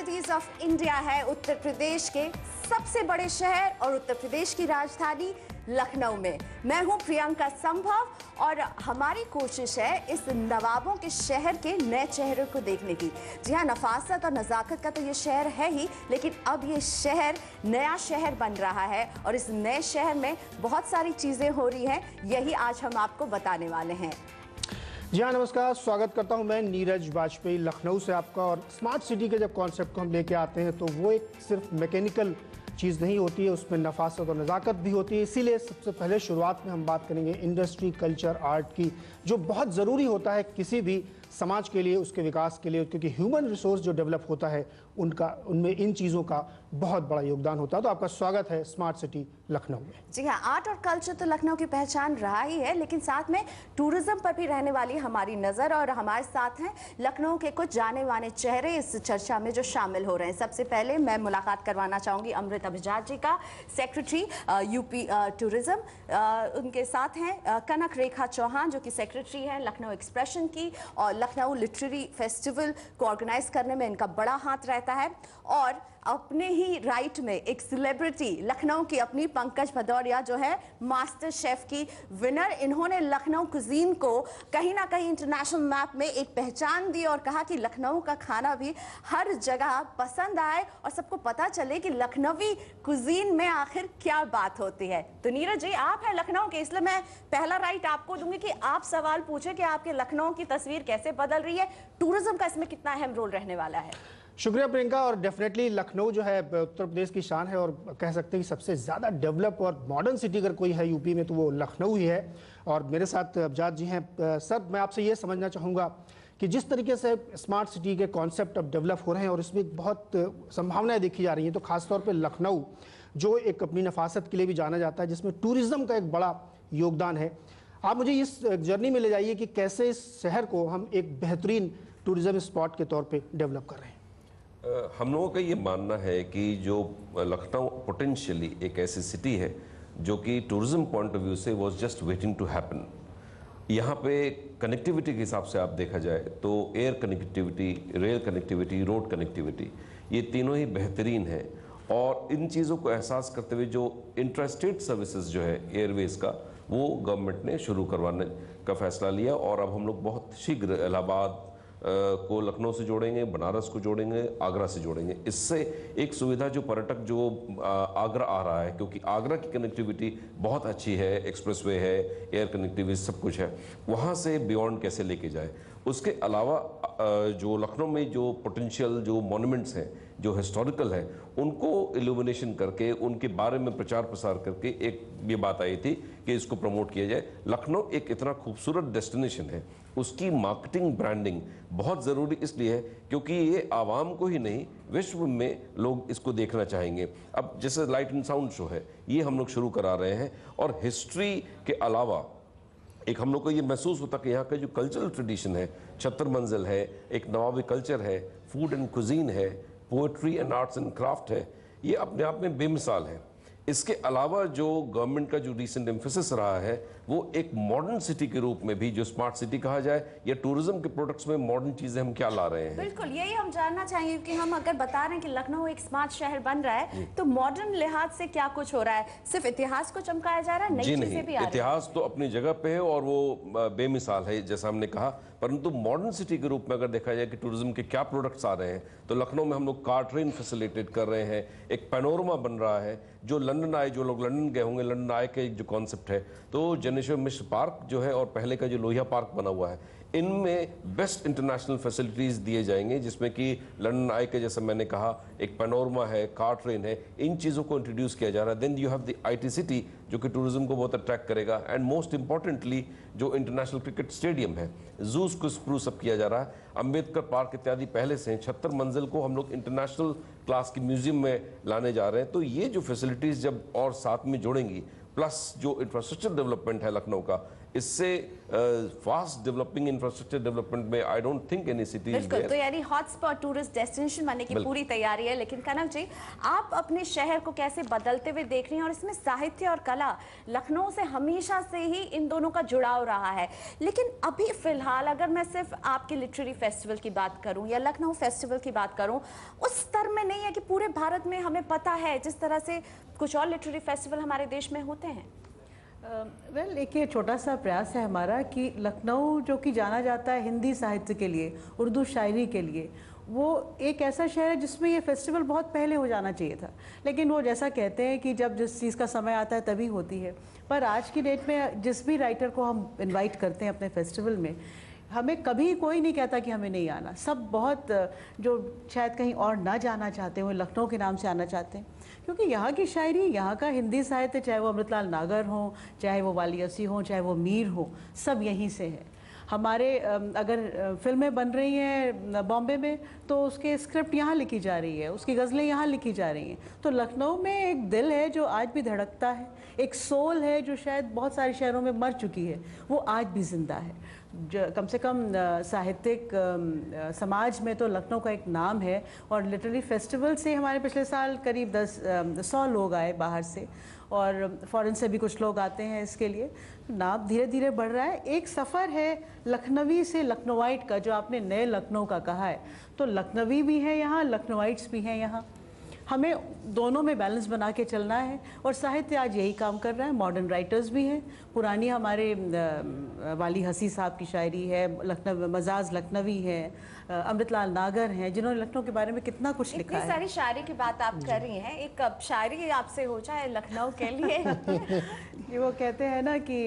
Cities of India है उत्तर प्रदेश के सबसे बड़े शहर और उत्तर प्रदेश की राजधानी लखनऊ में। मैं हूं प्रियंका संभव और हमारी कोशिश है इस नवाबों के शहर के नए चेहरे को देखने की। जी हाँ, नफासत और नजाकत का तो ये शहर है ही, लेकिन अब ये शहर नया शहर बन रहा है और इस नए शहर में बहुत सारी चीजें हो रही हैं, यही आज हम आपको बताने वाले हैं। जी हाँ, नमस्कार, स्वागत करता हूं मैं नीरज वाजपेयी लखनऊ से आपका। और स्मार्ट सिटी के जब कॉन्सेप्ट को हम लेके आते हैं तो वो एक सिर्फ मैकेनिकल चीज़ नहीं होती है, उसमें नफासत और नज़ाकत भी होती है। इसीलिए सबसे पहले शुरुआत में हम बात करेंगे इंडस्ट्री, कल्चर, आर्ट की, जो बहुत ज़रूरी होता है किसी भी समाज के लिए, उसके विकास के लिए, क्योंकि ह्यूमन रिसोर्स जो डेवलप होता है उनमें इन चीज़ों का बहुत बड़ा योगदान होता है। तो आपका स्वागत है स्मार्ट सिटी लखनऊ में। जी हाँ, आर्ट और कल्चर तो लखनऊ की पहचान रहा ही है, लेकिन साथ में टूरिज्म पर भी रहने वाली हमारी नज़र। और हमारे साथ हैं लखनऊ के कुछ जाने माने चेहरे इस चर्चा में जो शामिल हो रहे हैं। सबसे पहले मैं मुलाकात करवाना चाहूँगी अमृत अभिजात जी का, सेक्रेटरी यूपी टूरिज्म। उनके साथ हैं कनक रेखा चौहान जो कि सेक्रेटरी हैं लखनऊ एक्सप्रेशन की, और लखनऊ लिटरेरी फेस्टिवल को ऑर्गेनाइज करने में इनका बड़ा हाथ रहता है। और अपने ही राइट में एक सेलिब्रिटी लखनऊ की अपनी पंकज भदौरिया जो है मास्टर शेफ की विनर। इन्होंने लखनऊ कुजीन को कहीं ना कहीं इंटरनेशनल मैप में एक पहचान दी और कहा कि लखनऊ का खाना भी हर जगह पसंद आए और सबको पता चले कि लखनवी कुजीन में आखिर क्या बात होती है। तो नीरज जी, आप हैं लखनऊ के, इसलिए मैं पहला राइट आपको दूंगी कि आप सवाल पूछे कि आपके लखनऊ की तस्वीर कैसे बदल रही है, टूरिज्म का इसमें कितना अहम रोल रहने वाला है। शुक्रिया प्रियंका। और डेफिनेटली लखनऊ जो है उत्तर प्रदेश की शान है और कह सकते हैं कि सबसे ज़्यादा डेवलप और मॉडर्न सिटी अगर कोई है यूपी में तो वो लखनऊ ही है। और मेरे साथ अभिजात जी हैं। सर, मैं आपसे ये समझना चाहूँगा कि जिस तरीके से स्मार्ट सिटी के कॉन्सेप्ट अब डेवलप हो रहे हैं और इसमें बहुत संभावनाएं देखी जा रही हैं, तो खासतौर पर लखनऊ जो एक अपनी नफासत के लिए भी जाना जाता है, जिसमें टूरिज़्म का एक बड़ा योगदान है, आप मुझे इस जर्नी में ले जाइए कि कैसे इस शहर को हम एक बेहतरीन टूरिज़्म स्पॉट के तौर पर डेवलप कर रहे हैं। हम लोगों का ये मानना है कि जो लखनऊ पोटेंशियली एक ऐसी सिटी है जो कि टूरिज्म पॉइंट ऑफ व्यू से was just waiting to happen. यहाँ पे कनेक्टिविटी के हिसाब से आप देखा जाए तो air connectivity, rail connectivity, road connectivity, ये तीनों ही बेहतरीन है। और इन चीज़ों को एहसास करते हुए जो इंट्रास्टेट सर्विसेज जो है एयरवेज का, वो गवर्नमेंट ने शुरू करवाने का फैसला लिया। और अब हम लोग बहुत शीघ्र इलाहाबाद को लखनऊ से जोड़ेंगे, बनारस को जोड़ेंगे, आगरा से जोड़ेंगे। इससे एक सुविधा जो पर्यटक जो आगरा आ रहा है, क्योंकि आगरा की कनेक्टिविटी बहुत अच्छी है, एक्सप्रेसवे है, एयर कनेक्टिविटी सब कुछ है, वहाँ से बियॉन्ड कैसे लेके जाए। उसके अलावा जो लखनऊ में जो पोटेंशियल जो मॉन्यूमेंट्स हैं, जो हिस्टोरिकल है, उनको इल्यूमिनेशन करके उनके बारे में प्रचार प्रसार करके एक ये बात आई थी कि इसको प्रमोट किया जाए। लखनऊ एक इतना खूबसूरत डेस्टिनेशन है, उसकी मार्केटिंग ब्रांडिंग बहुत ज़रूरी इसलिए है क्योंकि ये आवाम को ही नहीं, विश्व में लोग इसको देखना चाहेंगे। अब जैसे लाइट एंड साउंड शो है, ये हम लोग शुरू करा रहे हैं। और हिस्ट्री के अलावा एक हम लोग को ये महसूस होता कि यहाँ का जो कल्चरल ट्रेडिशन है, छत्तर मंजिल है, एक नवाबी कल्चर है, फूड एंड कुजीन है, poetry and arts and craft है, ये अपने आप में बेमिसाल है। इसके अलावा जो गवर्नमेंट का जो रिसेंट एम्फेसिस रहा है, वो एक मॉडर्न सिटी के रूप में भी, जो स्मार्ट सिटी कहा जाए, या टूरिज्म के प्रोडक्ट्स में मॉडर्न चीजें हम क्या ला रहे हैं। बिल्कुल, यही हम जानना चाहेंगे कि हम अगर बता रहे हैं कि लखनऊ एक स्मार्ट शहर बन रहा है, तो मॉडर्न लिहाज से क्या कुछ हो रहा है? सिर्फ इतिहास को चमकाया जा रहा है, नई चीजें भी आ रही हैं? इतिहास तो अपनी जगह पे है और वो बेमिसाल है जैसा हमने कहा, परंतु मॉडर्न सिटी के रूप में अगर देखा जाए कि टूरिज्म के क्या प्रोडक्ट्स आ रहे हैं, तो लखनऊ में हम लोग कार ट्रेन फैसिलिटेट कर रहे हैं, एक पैनोरमा बन रहा है। जो लंदन आए, जो लोग लंदन गए होंगे, लंदन आए का एक जो कॉन्सेप्ट है, तो जनेश्वर मिश्र पार्क जो है और पहले का जो लोहिया पार्क बना हुआ है, इनमें बेस्ट इंटरनेशनल फैसिलिटीज दिए जाएंगे, जिसमें कि लंदन आई के जैसा मैंने कहा, एक पैनोरमा है, कार ट्रेन है, इन चीज़ों को इंट्रोड्यूस किया जा रहा है। Then you have the IT city जो कि टूरिज्म को बहुत अट्रैक्ट करेगा। एंड मोस्ट इंपॉर्टेंटली जो इंटरनेशनल क्रिकेट स्टेडियम है, जूस को स्प्रूस अप किया जा रहा है, अम्बेडकर पार्क इत्यादि पहले से हैं। 76 मंजिल को हम लोग इंटरनेशनल क्लास की म्यूजियम में लाने जा रहे हैं। तो ये जो फैसिलिटीज़ जब और साथ में जोड़ेंगी, प्लस जो इंफ्रास्ट्रक्चर डेवलपमेंट है लखनऊ का, इससे फास्ट डेवलपिंग इंफ्रास्ट्रक्चर डेवलपमेंट में I don't think any city is बिल्कुल, तो यानी हॉटस्पॉट टूरिस्ट डेस्टिनेशन बनने की पूरी तैयारी है। लेकिन कनक जी, आप अपने शहर को कैसे बदलते हुए देख रही हैं, और इसमें साहित्य और कला, लखनऊ से हमेशा से ही इन दोनों का जुड़ाव रहा है। लेकिन अभी फिलहाल अगर मैं सिर्फ आपके लिटरेरी फेस्टिवल की बात करूं या लखनऊ फेस्टिवल की बात करूं, उस स्तर में नहीं है कि पूरे भारत में हमें पता है जिस तरह से कुछ और लिटरेरी फेस्टिवल हमारे देश में होते हैं। एक ये छोटा सा प्रयास है हमारा कि लखनऊ जो कि जाना जाता है हिंदी साहित्य के लिए, उर्दू शायरी के लिए, वो एक ऐसा शहर है जिसमें ये फेस्टिवल बहुत पहले हो जाना चाहिए था। लेकिन वो जैसा कहते हैं कि जब जिस चीज़ का समय आता है तभी होती है। पर आज की डेट में जिस भी राइटर को हम इनवाइट करते हैं अपने फेस्टिवल में, हमें कभी कोई नहीं कहता कि हमें नहीं आना। सब बहुत जो शायद कहीं और ना जाना चाहते हो, लखनऊ के नाम से आना चाहते हैं, क्योंकि यहाँ की शायरी, यहाँ का हिंदी साहित्य, चाहे वो अमृतलाल नागर हो, चाहे वो वाली असी हो, चाहे वो मीर हो, सब यहीं से है। हमारे अगर फिल्में बन रही हैं बॉम्बे में तो उसके स्क्रिप्ट यहाँ लिखी जा रही है, उसकी गज़लें यहाँ लिखी जा रही हैं। तो लखनऊ में एक दिल है जो आज भी धड़कता है, एक सोल है जो शायद बहुत सारे शहरों में मर चुकी है, वो आज भी जिंदा है। कम से कम साहित्यिक समाज में तो लखनऊ का एक नाम है। और लिटरेरी फेस्टिवल से हमारे पिछले साल करीब 100 लोग आए बाहर से, और फॉरेन से भी कुछ लोग आते हैं इसके लिए। नाम धीरे धीरे बढ़ रहा है। एक सफ़र है लखनवी से लखनवाइट का, जो आपने नए लखनऊ का कहा है, तो लखनवी भी है यहाँ, लखनवाइट्स भी हैं यहाँ। हमें दोनों में बैलेंस बना के चलना है, और साहित्य आज यही काम कर रहा है। मॉडर्न राइटर्स भी हैं, पुरानी हमारे वाली हसी साहब की शायरी है, लखनऊ मजाज लखनवी है, अमृतलाल नागर हैं, जिन्होंने लखनऊ के बारे में कितना कुछ लिखा है। इतनी सारी शायरी की बात आप कर रही हैं, एक शायरी आपसे हो जाए लखनऊ के लिए। ये वो कहते हैं ना कि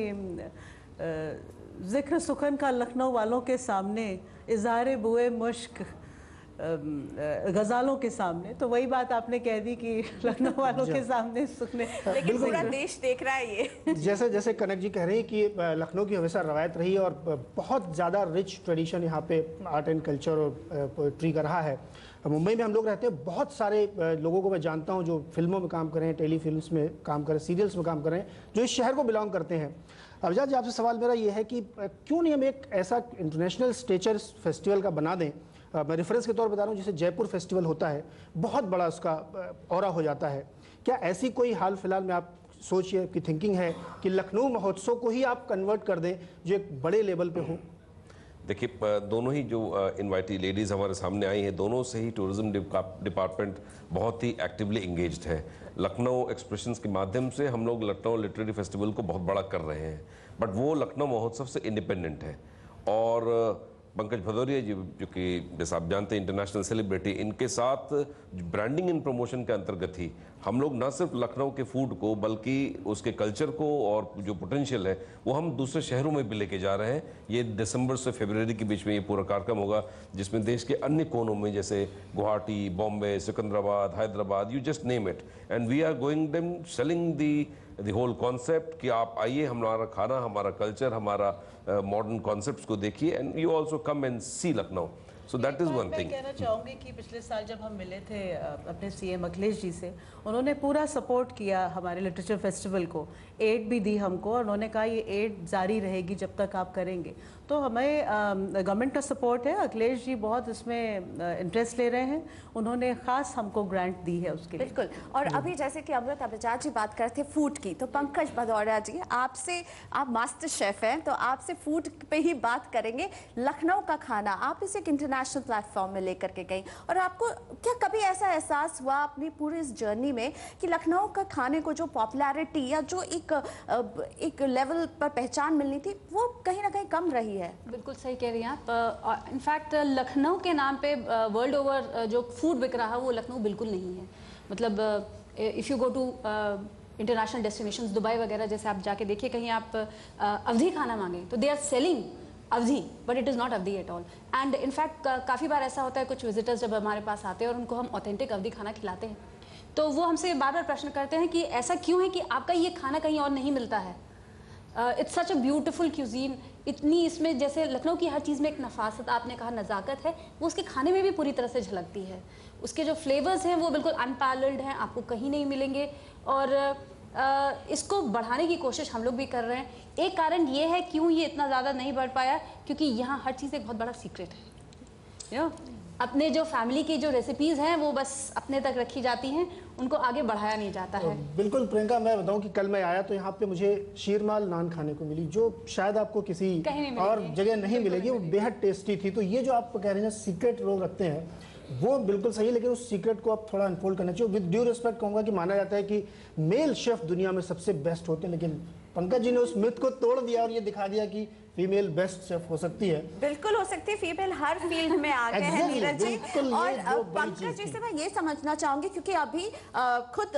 जिक्र सुखन का लखनऊ वालों के सामने, इज़हारे बुए मुश्क गज़ालों के सामने। तो वही बात आपने कह दी कि लखनऊ वालों के सामने सुखने, लेकिन पूरा देश देख रहा है ये। जैसे जैसे कनक जी कह रही हैं कि लखनऊ की हमेशा रवायत रही है और बहुत ज़्यादा रिच ट्रेडिशन यहाँ पे आर्ट एंड कल्चर और पोइट्री का रहा है। मुंबई में हम लोग रहते हैं, बहुत सारे लोगों को मैं जानता हूँ जो फिल्मों में काम कर रहे हैं, टेलीफिल्म्स में काम कर रहे हैं, सीरियल्स में काम कर रहे हैं, जो इस शहर को बिलोंग करते हैं। अफजाज जी, आपसे सवाल मेरा ये है कि क्यों नहीं हम एक ऐसा इंटरनेशनल स्टेचर फेस्टिवल का बना दें। मैं रेफरेंस के तौर पर बता रहा हूँ, जैसे जयपुर फेस्टिवल होता है, बहुत बड़ा उसका ऑरा हो जाता है। क्या ऐसी कोई हाल फिलहाल में आप सोचिए कि थिंकिंग है कि लखनऊ महोत्सव को ही आप कन्वर्ट कर दें, जो एक बड़े लेवल पे हो? देखिए, दोनों ही जो इनवाइटी लेडीज़ हमारे सामने आई हैं, दोनों से ही टूरिज्म डिपार्टमेंट बहुत ही एक्टिवली इंगेज्ड है। लखनऊ एक्सप्रेशंस के माध्यम से हम लोग लखनऊ लिटरेरी फेस्टिवल को बहुत बड़ा कर रहे हैं, बट वो लखनऊ महोत्सव से इंडिपेंडेंट है। और पंकज भदौरिया जी, जो कि जैसा आप जानते हैं इंटरनेशनल सेलिब्रिटी, इनके साथ ब्रांडिंग एंड प्रमोशन के अंतर्गत ही हम लोग न सिर्फ लखनऊ के फूड को बल्कि उसके कल्चर को और जो पोटेंशियल है वो हम दूसरे शहरों में भी लेके जा रहे हैं। ये दिसंबर से फरवरी के बीच में ये पूरा कार्यक्रम होगा, जिसमें देश के अन्य कोनों में जैसे Guwahati, Bombay, Secunderabad, Hyderabad, you just name it, and we are going them selling the whole concept कि आप आइए, हमारा खाना, हमारा कल्चर, हमारा मॉडर्न कॉन्सेप्ट्स को देखिए, and you also come and see Lucknow. So that is one thing. मैं कहना चाहूँगी कि पिछले साल जब हम मिले थे अपने सीएम अखिलेश जी से, उन्होंने पूरा सपोर्ट किया हमारे लिटरेचर फेस्टिवल को, एड भी दी हमको, और उन्होंने कहा ये एड जारी रहेगी जब तक आप करेंगे। तो हमें गवर्नमेंट का सपोर्ट है, अखिलेश जी बहुत इसमें इंटरेस्ट ले रहे हैं, उन्होंने खास हमको ग्रांट दी है उसके लिए। बिल्कुल। और अभी जैसे कि अमृता बजाज जी बात करते फूड की, तो पंकज भदौरिया जी, आपसे, आप मास्टर शेफ हैं, तो आपसे फूड पे ही बात करेंगे। लखनऊ का खाना आप इसे एक इंटरनेशनल प्लेटफॉर्म में लेकर के गई, और आपको क्या कभी ऐसा एहसास हुआ अपनी पूरी इस जर्नी में कि लखनऊ का खाने को जो पॉपुलैरिटी या जो एक लेवल पर पहचान मिलनी थी, वो कहीं ना कहीं कम रही है? बिल्कुल सही कह रही हैं आप। इनफैक्ट लखनऊ के नाम पे वर्ल्ड ओवर जो फूड बिक रहा है वो लखनऊ बिल्कुल नहीं है। मतलब if you go to international destinations, Dubai वगैरह जैसे आप जाके देखिए, कहीं आप अवधी खाना मांगे तो they are selling Awadhi, but it is not Awadhi at all. And in fact काफ़ी बार ऐसा होता है, कुछ विजिटर्स जब हमारे पास आते हैं और उनको हम ऑथेंटिक अवधी खाना खिलाते हैं, तो वो हमसे बार बार प्रश्न करते हैं कि ऐसा क्यों है कि आपका ये खाना कहीं और नहीं मिलता है। It's such a beautiful cuisine, इतनी इसमें जैसे लखनऊ की हर चीज़ में एक नफासत, आपने कहा नज़ाकत है, वो उसके खाने में भी पूरी तरह से झलकती है। उसके जो फ्लेवर्स हैं वो बिल्कुल अनपैरेलल्ड हैं, आपको कहीं नहीं मिलेंगे। और इसको बढ़ाने की कोशिश हम लोग भी कर रहे हैं। एक कारण ये है क्यों ये इतना ज़्यादा नहीं बढ़ पाया, क्योंकि यहाँ हर चीज़ एक बहुत बड़ा सीक्रेट है। अपने जो फैमिली की जो रेसिपीज़ हैं वो बस अपने तक रखी जाती हैं, उनको आगे बढ़ाया नहीं जाता है। बिल्कुल प्रियंका, मैं बताऊं कि कल मैं आया तो यहाँ पे मुझे शीरमाल नान खाने को मिली, जो शायद आपको किसी और जगह नहीं मिलेगी। वो बेहद टेस्टी थी। तो ये जो आप कह रहे हैं सीक्रेट लोग रखते हैं, वो बिल्कुल सही है, लेकिन उस सीक्रेट को आप थोड़ा अनफोल्ड करना चाहिए। विद ड्यू रिस्पेक्ट कहूँगा कि माना जाता है कि मेल शेफ दुनिया में सबसे बेस्ट होते हैं, लेकिन पंकज जी ने उस मिथ को तोड़ दिया और ये दिखा दिया कि फीमेल बेस्ट शेफ हो सकती है। बिल्कुल हो सकती है, फीमेल हर फील्ड में आगे है नीरज जी। और पंकज जी से मैं ये समझना चाहूंगी, क्योंकि अभी खुद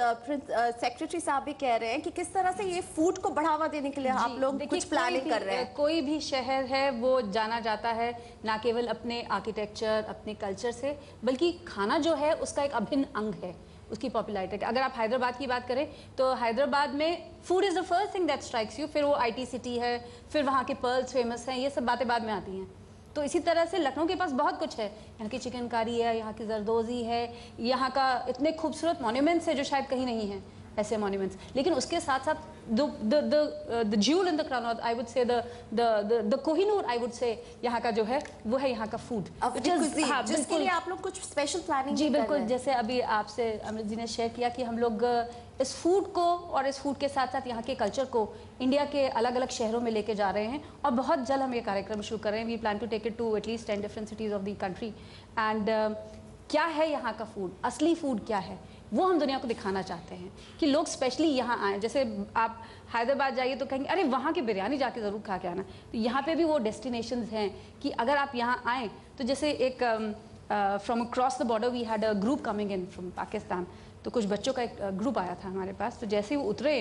सेक्रेटरी साहब भी कह रहे हैं कि किस तरह से ये फूड को बढ़ावा देने के लिए आप लोग कुछ प्लानिंग कर रहे हैं। कोई भी शहर है वो जाना जाता है ना केवल अपने आर्किटेक्चर, अपने कल्चर से, बल्कि खाना जो है उसका एक अभिन्न अंग है उसकी पॉपुलैरिटी। अगर आप हैदराबाद की बात करें तो हैदराबाद में food is the first thing that strikes you, फिर वो आईटी सिटी है, फिर वहाँ के पर्ल्स फेमस हैं, ये सब बातें बाद में आती हैं। तो इसी तरह से लखनऊ के पास बहुत कुछ है, यहाँ की चिकनकारी है, यहाँ की जरदोजी है, यहाँ का इतने खूबसूरत मॉन्यूमेंट्स है जो शायद कहीं नहीं है ऐसे मॉन्यूमेंट्स। लेकिन उसके साथ साथ the jewel in the crown, or I would say the Kohinoor I would say यहाँ का जो है वो है यहाँ का फूड, जिसके लिए आप लोग कुछ स्पेशल प्लानिंग जी बिल्कुल। जैसे अभी आपसे अमृत जी ने शेयर किया कि हम लोग इस फूड को और इस फूड के साथ साथ यहाँ के कल्चर को इंडिया के अलग अलग शहरों में लेके जा रहे हैं, और बहुत जल्द हम ये कार्यक्रम शुरू कर रहे हैं। We plan to take it to at least 10 different cities of the country. And क्या है यहाँ का फूड, असली फूड क्या है, वो हम दुनिया को दिखाना चाहते हैं कि लोग स्पेशली यहाँ आएँ। जैसे आप हैदराबाद जाइए तो कहेंगे अरे वहाँ की बिरयानी जाके ज़रूर खा के आना। तो यहाँ पे भी वो डेस्टिनेशंस हैं कि अगर आप यहाँ आएँ तो जैसे एक from across the border we had a group coming in from Pakistan. तो कुछ बच्चों का एक ग्रुप आया था हमारे पास। तो जैसे ही वो उतरे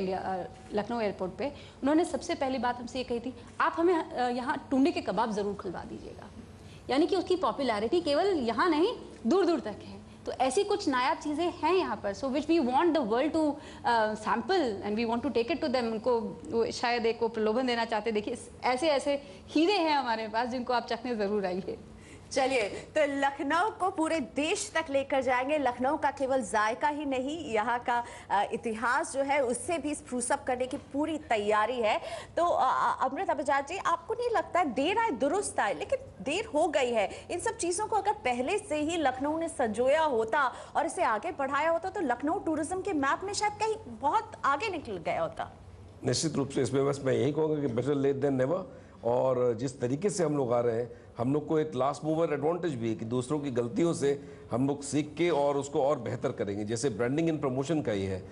लखनऊ एयरपोर्ट पे, उन्होंने सबसे पहली बात हमसे ये कही थी, आप हमें यहाँ टुंडे के कबाब ज़रूर खिलवा दीजिएगा। यानी कि उसकी पॉपुलैरिटी केवल यहाँ नहीं दूर दूर तक है। तो ऐसी कुछ नायाब चीज़ें हैं यहाँ पर, so which we want the world to sample and we want to take it to them. उनको शायद एक वो प्रलोभन देना चाहते, देखिए ऐसे ऐसे हीरे हैं हमारे पास जिनको आप चखने ज़रूर आइए। चलिए, तो लखनऊ को पूरे देश तक लेकर जाएंगे। लखनऊ का केवल जायका ही नहीं, यहाँ का इतिहास जो है उससे भी स्प्रूस अप करने की पूरी तैयारी है। तो अमृता बजाज जी, आपको नहीं लगता देर आए दुरुस्त आए, लेकिन देर हो गई है। इन सब चीज़ों को अगर पहले से ही लखनऊ ने संजोया होता और इसे आगे बढ़ाया होता तो लखनऊ टूरिज्म के मैप में शायद कहीं बहुत आगे निकल गया होता। निश्चित रूप से इसमें बस मैं यही कहूँगा कि बेटर लेट देन नेवर। और जिस तरीके से हम लोग आ रहे हैं, हम लोग को एक लास्ट मूवर एडवांटेज भी है कि दूसरों की गलतियों से हम लोग सीख के और उसको और बेहतर करेंगे। जैसे ब्रांडिंग एंड प्रमोशन का ही है।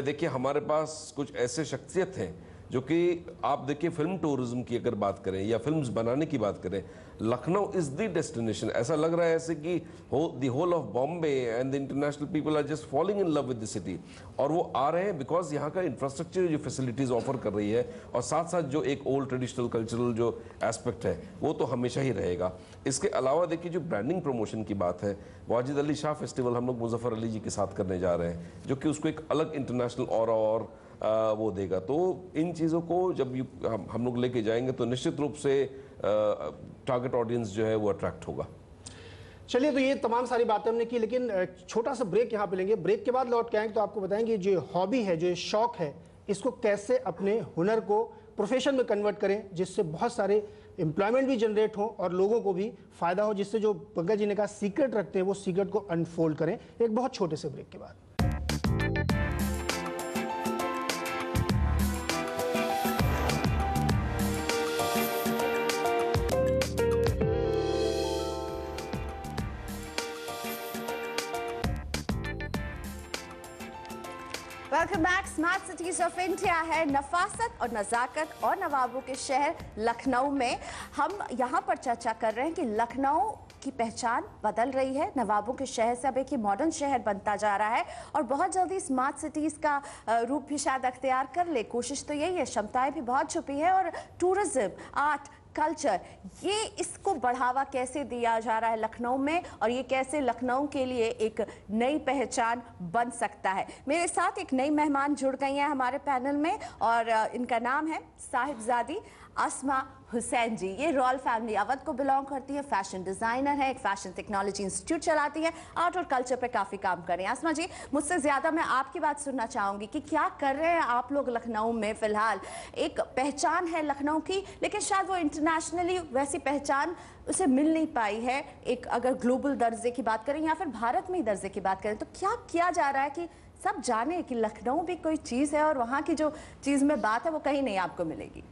देखिए हमारे पास कुछ ऐसे शख्सियत हैं जो कि आप देखिए फिल्म टूरिज्म की अगर बात करें या फिल्म्स बनाने की बात करें, लखनऊ इज द डेस्टिनेशन। ऐसा लग रहा है ऐसे कि the whole of Bombay and the international people are just falling in love with the city. और वो आ रहे हैं बिकॉज यहाँ का इंफ्रास्ट्रक्चर जो फैसिलिटीज ऑफर कर रही है, और साथ साथ जो एक ओल्ड ट्रेडिशनल कल्चरल जो एस्पेक्ट है वो तो हमेशा ही रहेगा। इसके अलावा देखिए जो ब्रांडिंग प्रमोशन की बात है, वाजिद अली शाह फेस्टिवल हम लोग मुजफ्फर अली जी के साथ करने जा रहे हैं, जो कि उसको एक अलग इंटरनेशनल और वो देगा। तो इन चीज़ों को जब हम लोग लेके जाएंगे तो निश्चित रूप से टारगेट ऑडियंस जो है वो अट्रैक्ट होगा। चलिए, तो ये तमाम सारी बातें हमने की, लेकिन छोटा सा ब्रेक यहाँ पे लेंगे। ब्रेक के बाद लौट के आएंगे तो आपको बताएंगे जो हॉबी है, जो शौक है, इसको कैसे अपने हुनर को प्रोफेशन में कन्वर्ट करें, जिससे बहुत सारे एम्प्लॉयमेंट भी जनरेट हो और लोगों को भी फायदा हो, जिससे जो पंकज जी ने कहा सीक्रेट रखते हैं वो सीक्रेट को अनफोल्ड करें। एक बहुत छोटे से ब्रेक के बाद। Welcome back. Smart cities of India है नफासत और नज़ाकत और नवाबों के शहर लखनऊ में। हम यहाँ पर चर्चा कर रहे हैं कि लखनऊ की पहचान बदल रही है, नवाबों के शहर से अब एक मॉडर्न शहर बनता जा रहा है और बहुत जल्दी स्मार्ट सिटीज़ का रूप भी शायद अख्तियार कर ले। कोशिश तो यही है, क्षमताएं भी बहुत छुपी है और टूरिज्म, आर्ट, कल्चर, ये इसको बढ़ावा कैसे दिया जा रहा है लखनऊ में और ये कैसे लखनऊ के लिए एक नई पहचान बन सकता है। मेरे साथ एक नई मेहमान जुड़ गई हैं हमारे पैनल में और इनका नाम है साहिबजादी अस्मा हुसैन जी, ये रॉयल फैमिली अवध को बिलोंग करती है, फैशन डिजाइनर है, एक फैशन टेक्नोलॉजी इंस्टीट्यूट चलाती है, आर्ट और कल्चर पे काफी काम कर रहे हैं। आसमा जी, मुझसे ज्यादा मैं आपकी बात सुनना चाहूंगी कि क्या कर रहे हैं आप लोग लखनऊ में। फिलहाल एक पहचान है लखनऊ की, लेकिन शायद वो इंटरनेशनली वैसी पहचान उसे मिल नहीं पाई है। एक अगर ग्लोबल दर्जे की बात करें या फिर भारत में ही दर्जे की बात करें, तो क्या किया जा रहा है कि सब जाने कि लखनऊ भी कोई चीज़ है और वहाँ की जो चीज़ में बात है वो कहीं नहीं आपको मिलेगी।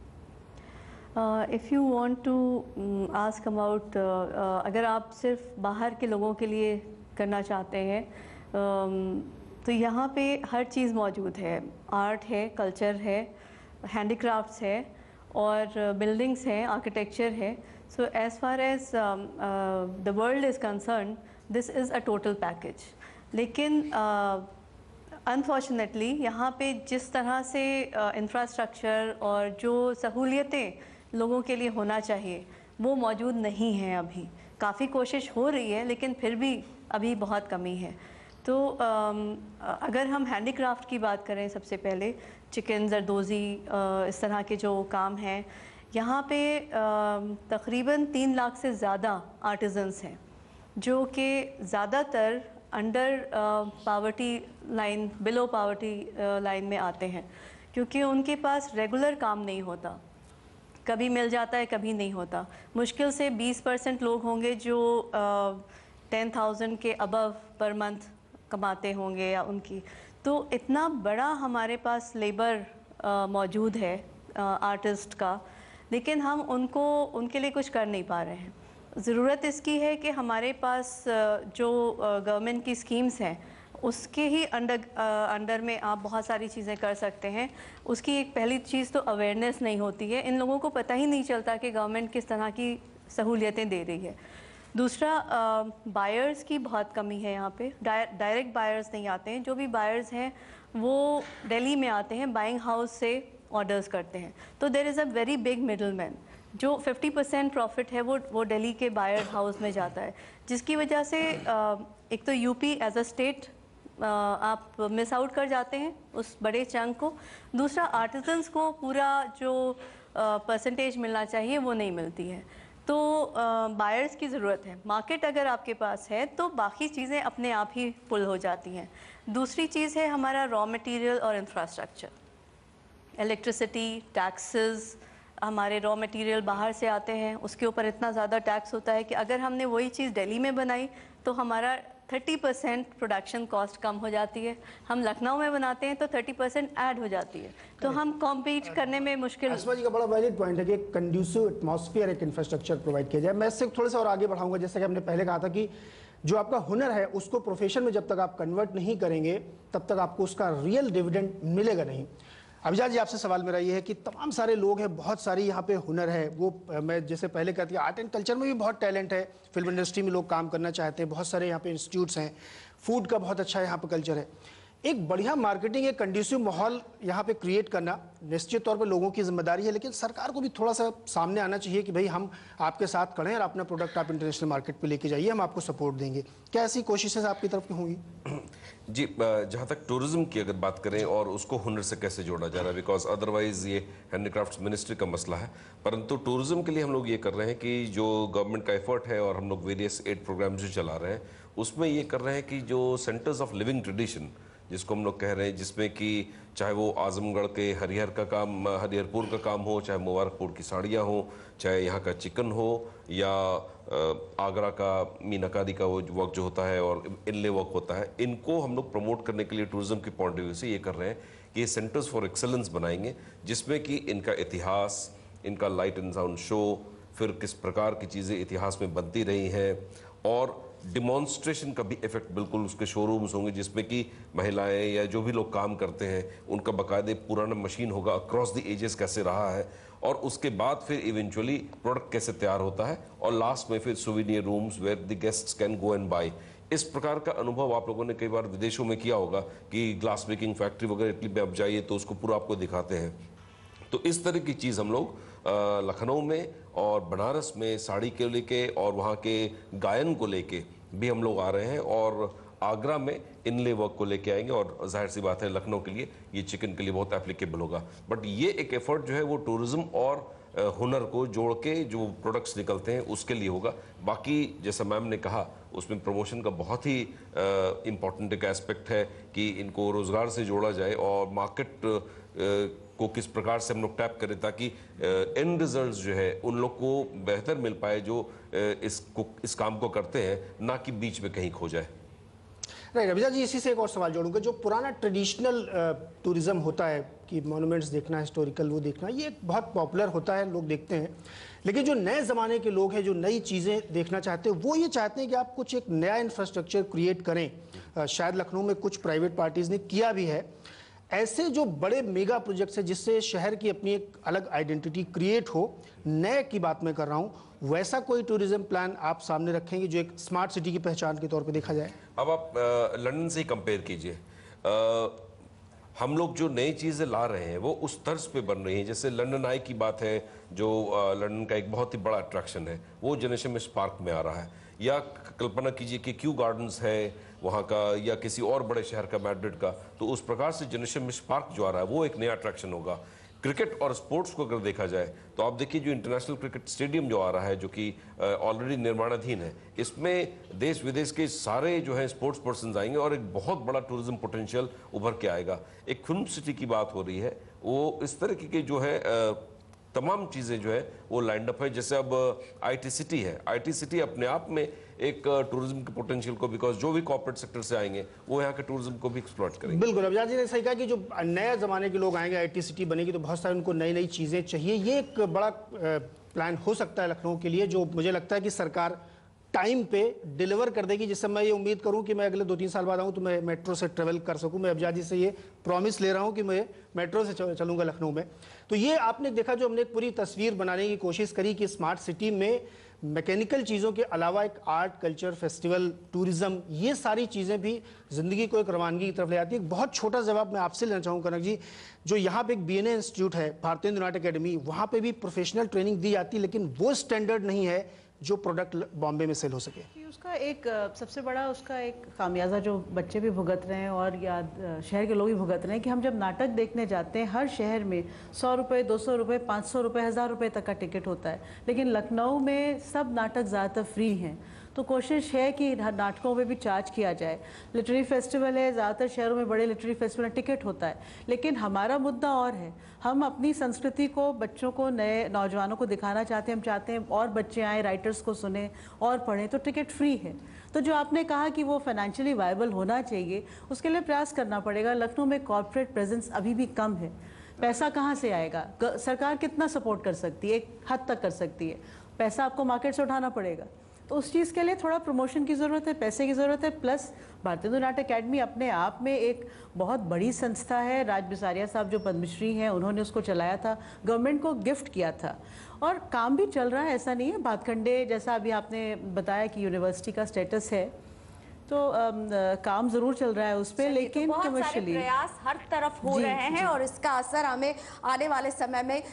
If you want to ask about, अगर आप सिर्फ बाहर के लोगों के लिए करना चाहते हैं, तो यहाँ पे हर चीज़ मौजूद है। आर्ट है, कल्चर है, हैंडीक्राफ्ट्स है और बिल्डिंग्स हैं, आर्किटेक्चर है। So as far as the world is concern, this is a total package. लेकिन अनफॉर्चुनेटली यहाँ पे जिस तरह से इंफ्रास्ट्रक्चर और जो सहूलियतें लोगों के लिए होना चाहिए वो मौजूद नहीं हैं अभी। काफ़ी कोशिश हो रही है लेकिन फिर भी अभी बहुत कमी है। तो अगर हम हैंडीक्राफ्ट की बात करें, सबसे पहले चिकन, जरदोज़ी, इस तरह के जो काम हैं, यहाँ पे तकरीबन 3 लाख से ज़्यादा आर्टिजन्स हैं जो कि ज़्यादातर under poverty line, below poverty line में आते हैं, क्योंकि उनके पास रेगुलर काम नहीं होता। कभी मिल जाता है, कभी नहीं होता। मुश्किल से 20% लोग होंगे जो 10,000 के अबव पर मंथ कमाते होंगे या उनकी। तो इतना बड़ा हमारे पास लेबर मौजूद है आर्टिस्ट का, लेकिन हम उनके लिए कुछ कर नहीं पा रहे हैं। ज़रूरत इसकी है कि हमारे पास जो गवर्नमेंट की स्कीम्स हैं उसके ही अंडर में आप बहुत सारी चीज़ें कर सकते हैं। उसकी एक पहली चीज़ तो अवेयरनेस नहीं होती है, इन लोगों को पता ही नहीं चलता कि गवर्नमेंट किस तरह की सहूलियतें दे रही है। दूसरा, बायर्स की बहुत कमी है यहाँ पे। डायरेक्ट बायर्स नहीं आते हैं। जो भी बायर्स हैं वो दिल्ली में आते हैं, बाइंग हाउस से ऑर्डर्स करते हैं। तो there is a very big middleman. जो 50% प्रॉफिट है वो दिल्ली के बायर हाउस में जाता है, जिसकी वजह से एक तो यूपी एज अ स्टेट आप मिस आउट कर जाते हैं उस बड़े चंक को। दूसरा, आर्टिजन्स को पूरा जो परसेंटेज मिलना चाहिए वो नहीं मिलती है। तो बायर्स की ज़रूरत है। मार्केट अगर आपके पास है तो बाकी चीज़ें अपने आप ही पुल हो जाती हैं। दूसरी चीज़ है हमारा रॉ मटेरियल और इंफ्रास्ट्रक्चर, इलेक्ट्रिसिटी, टैक्सेस। हमारे रॉ मटेरियल बाहर से आते हैं, उसके ऊपर इतना ज़्यादा टैक्स होता है कि अगर हमने वही चीज़ दिल्ली में बनाई तो हमारा 30% प्रोडक्शन कॉस्ट कम हो जाती है। हम लखनऊ में बनाते हैं तो 30% ऐड हो जाती है, तो हम कॉम्पीट करने में मुश्किल। आसमा जी का बड़ा वैलिड पॉइंट है कि एक कंड्यूसिव एटमॉस्फेयर, एक इंफ्रास्ट्रक्चर प्रोवाइड किया जाए। मैं इससे थोड़ा सा और आगे बढ़ाऊंगा। जैसा कि हमने पहले कहा था कि जो आपका हुनर है उसको प्रोफेशन में जब तक आप कन्वर्ट नहीं करेंगे तब तक आपको उसका रियल डिविडेंड मिलेगा नहीं। अभिजात जी, आपसे सवाल मेरा ये है कि तमाम सारे लोग हैं, बहुत सारी यहाँ पे हुनर है। वो मैं जैसे पहले कहती आर्ट एंड कल्चर में भी बहुत टैलेंट है, फिल्म इंडस्ट्री में लोग काम करना चाहते हैं, बहुत सारे यहाँ पे इंस्टीट्यूट्स हैं, फूड का बहुत अच्छा यहाँ पे कल्चर है। एक बढ़िया मार्केटिंग, एक कंड्यूसिव माहौल यहाँ पे क्रिएट करना निश्चित तौर पे लोगों की जिम्मेदारी है, लेकिन सरकार को भी थोड़ा सा सामने आना चाहिए कि भाई हम आपके साथ खड़े हैं और अपना प्रोडक्ट आप इंटरनेशनल मार्केट पे लेके जाइए, हम आपको सपोर्ट देंगे। क्या ऐसी कोशिशें आपकी तरफ की होंगी? जी, जहाँ तक टूरिज्म की अगर बात करें और उसको हुनर से कैसे जोड़ा जा रहा है, बिकॉज अदरवाइज ये हैंडीक्राफ्ट्स मिनिस्ट्री का मसला है, परंतु टूरिज्म के लिए हम लोग ये कर रहे हैं कि जो गवर्नमेंट का एफर्ट है और हम लोग वेरियस एड प्रोग्राम जो चला रहे हैं उसमें ये कर रहे हैं कि जो सेंटर्स ऑफ लिविंग ट्रेडिशन जिसको हम लोग कह रहे हैं, जिसमें कि चाहे वो आजमगढ़ के हरिहरपुर का काम हो, चाहे मुबारकपुर की साड़ियाँ हो, चाहे यहाँ का चिकन हो, या आगरा का मीनाकारी का वो वर्क जो होता है और इनले वर्क होता है, इनको हम लोग प्रमोट करने के लिए टूरिज्म के पॉइंट ऑफ व्यू से ये कर रहे हैं कि ये सेंटर्स फॉर एक्सेलेंस बनाएंगे, जिसमें कि इनका इतिहास, इनका लाइट एंड साउंड शो, फिर किस प्रकार की चीज़ें इतिहास में बनती रही हैं, और डिमॉन्स्ट्रेशन का भी इफेक्ट बिल्कुल उसके शोरूम्स होंगे जिसमें कि महिलाएं या जो भी लोग काम करते हैं उनका बाकायदे पुराना मशीन होगा, अक्रॉस द एजेस कैसे रहा है, और उसके बाद फिर इवेंचुअली प्रोडक्ट कैसे तैयार होता है, और लास्ट में फिर souvenir rooms where the guests can go and buy. इस प्रकार का अनुभव आप लोगों ने कई बार विदेशों में किया होगा कि ग्लास मेकिंग फैक्ट्री वगैरह इटली में आप जाइए तो उसको पूरा आपको दिखाते हैं। तो इस तरह की चीज़ हम लोग लखनऊ में और बनारस में साड़ी के लेके और वहाँ के गायन को लेके भी हम लोग आ रहे हैं, और आगरा में इनले वर्क को लेके आएंगे, और जाहिर सी बात है लखनऊ के लिए ये चिकन के लिए बहुत एप्लीकेबल होगा। बट ये एक एफर्ट जो है वो टूरिज्म और हुनर को जोड़ के जो प्रोडक्ट्स निकलते हैं उसके लिए होगा। बाकी जैसा मैम ने कहा उसमें प्रमोशन का बहुत ही इम्पोर्टेंट एक एस्पेक्ट है कि इनको रोज़गार से जोड़ा जाए और मार्केट को किस प्रकार से हम लोग टैप करें ताकि एंड रिजल्ट जो है उन लोग को बेहतर मिल पाए जो इस काम को करते हैं, ना कि बीच में कहीं खो जाए। राइट अभिजा जी, इसी से एक और सवाल जोड़ूंगा। जो पुराना ट्रेडिशनल टूरिज्म होता है कि मॉन्यूमेंट्स देखना, हिस्टोरिकल वो देखना, ये एक बहुत पॉपुलर होता है, लोग देखते हैं। लेकिन जो नए ज़माने के लोग हैं जो नई चीज़ें देखना चाहते हैं, वो ये चाहते हैं कि आप कुछ एक नया इंफ्रास्ट्रक्चर क्रिएट करें। शायद लखनऊ में कुछ प्राइवेट पार्टीज़ ने किया भी है। ऐसे जो बड़े मेगा प्रोजेक्ट्स हैं जिससे शहर की अपनी एक अलग आइडेंटिटी क्रिएट हो, नए की बात मैं कर रहा हूँ, वैसा कोई टूरिज्म प्लान आप सामने रखेंगे जो एक स्मार्ट सिटी की पहचान के तौर पे देखा जाए? अब आप लंदन से ही कंपेयर कीजिए। हम लोग जो नई चीज़ें ला रहे हैं वो उस तर्ज पे बन रही हैं। जैसे लंदन आई की बात है, जो लंदन का एक बहुत ही बड़ा अट्रैक्शन है, वो जनरेशन पार्क में आ रहा है। या कल्पना कीजिए कि क्यू गार्डन्स है वहाँ का, या किसी और बड़े शहर का, मैड्रिड का, तो उस प्रकार से जनरेशन पार्क जो आ रहा है वो एक नया अट्रैक्शन होगा। क्रिकेट और स्पोर्ट्स को अगर देखा जाए तो आप देखिए जो इंटरनेशनल क्रिकेट स्टेडियम जो आ रहा है, जो कि ऑलरेडी निर्माणाधीन है, इसमें देश विदेश के सारे जो है स्पोर्ट्स पर्सन्स आएंगे और एक बहुत बड़ा टूरिज्म पोटेंशियल उभर के आएगा। एक फिल्म सिटी की बात हो रही है, वो इस तरह की जो है तमाम चीज़ें जो है वो लाइंड अप है। जैसे अब IT सिटी है, IT सिटी अपने आप में एक टूरिज्म के पोटेंशियल को, बिकॉज जो भी कॉर्पोरेट सेक्टर से आएंगे वो यहाँ के टूरिज्म को भी एक्सप्लॉइट करेंगे। बिल्कुल, अभिजा जी ने सही कहा कि जो नए ज़माने के लोग आएंगे, IT सिटी बनेगी तो बहुत सारे उनको नई नई चीज़ें चाहिए। ये एक बड़ा प्लान हो सकता है लखनऊ के लिए, जो मुझे लगता है कि सरकार टाइम पे डिलीवर कर देगी, जिससे मैं ये उम्मीद करूं कि मैं अगले 2-3 साल बाद आऊं तो मैं मेट्रो से ट्रेवल कर सकूं। मैं अभिजा जी से ये प्रॉमिस ले रहा हूं कि मैं मेट्रो से चलूंगा लखनऊ में। तो ये आपने देखा, जो हमने एक पूरी तस्वीर बनाने की कोशिश करी कि स्मार्ट सिटी में मैकेनिकल चीज़ों के अलावा एक आर्ट, कल्चर, फेस्टिवल, टूरिज्म, ये सारी चीज़ें भी ज़िंदगी को एक रवानगी की तरफ ले जाती है। एक बहुत छोटा जवाब मैं आपसे लेना चाहूँगा कनक जी, जो यहाँ पे एक BNA इंस्टीट्यूट है, भारतीय नाट्य अकेडमी, वहाँ पे भी प्रोफेशनल ट्रेनिंग दी जाती है, लेकिन वो स्टैंडर्ड नहीं है जो प्रोडक्ट बॉम्बे में सेल हो सके। उसका एक सबसे बड़ा उसका एक खामियाजा जो बच्चे भी भुगत रहे हैं और या शहर के लोग भी भुगत रहे हैं कि हम जब नाटक देखने जाते हैं, हर शहर में 100 रुपये, 200 रुपये, 500 रुपये, 1000 रुपये तक का टिकट होता है, लेकिन लखनऊ में सब नाटक ज़्यादातर फ्री हैं। तो कोशिश है कि नाटकों में भी चार्ज किया जाए। लिटरेरी फेस्टिवल है, ज़्यादातर शहरों में बड़े लिटरेरी फेस्टिवल में टिकट होता है, लेकिन हमारा मुद्दा और है। हम अपनी संस्कृति को बच्चों को, नए नौजवानों को दिखाना चाहते हैं। हम चाहते हैं और बच्चे आएँ, राइटर्स को सुने और पढ़ें, तो टिकट फ्री है। तो जो आपने कहा कि वो फाइनेंशियली वायबल होना चाहिए, उसके लिए प्रयास करना पड़ेगा। लखनऊ में कॉर्पोरेट प्रेजेंस अभी भी कम है। पैसा कहाँ से आएगा? सरकार कितना सपोर्ट कर सकती है? एक हद तक कर सकती है। पैसा आपको मार्केट से उठाना पड़ेगा, तो उस चीज़ के लिए थोड़ा प्रमोशन की ज़रूरत है, पैसे की ज़रूरत है। प्लस भारतीय नाट्य अकेडमी अपने आप में एक बहुत बड़ी संस्था है। राज बिसारिया साहब जो पद्मश्री हैं, उन्होंने उसको चलाया था, गवर्नमेंट को गिफ्ट किया था और काम भी चल रहा है। ऐसा नहीं है, भातखंडे जैसा अभी आपने बताया कि यूनिवर्सिटी का स्टेटस है, तो काम जरूर चल रहा है उस पर, लेकिन तो बहुत सारे प्रयास हर तरफ हो रहे हैं और इसका असर हमें आने वाले समय में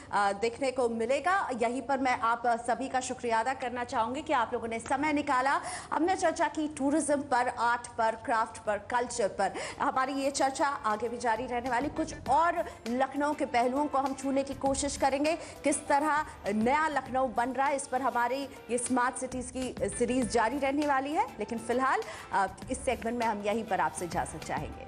देखने को मिलेगा। यहीं पर मैं आप सभी का शुक्रिया अदा करना चाहूंगी कि आप लोगों ने समय निकाला। हमने चर्चा की टूरिज्म पर, आर्ट पर, क्राफ्ट पर, कल्चर पर। हमारी ये चर्चा आगे भी जारी रहने वाली। कुछ और लखनऊ के पहलुओं को हम छूने की कोशिश करेंगे, किस तरह नया लखनऊ बन रहा है। इस पर हमारी ये स्मार्ट सिटीज की सीरीज जारी रहने वाली है, लेकिन फिलहाल इस सेगमेंट में हम यहीं पर आपसे इजाजत चाहेंगे।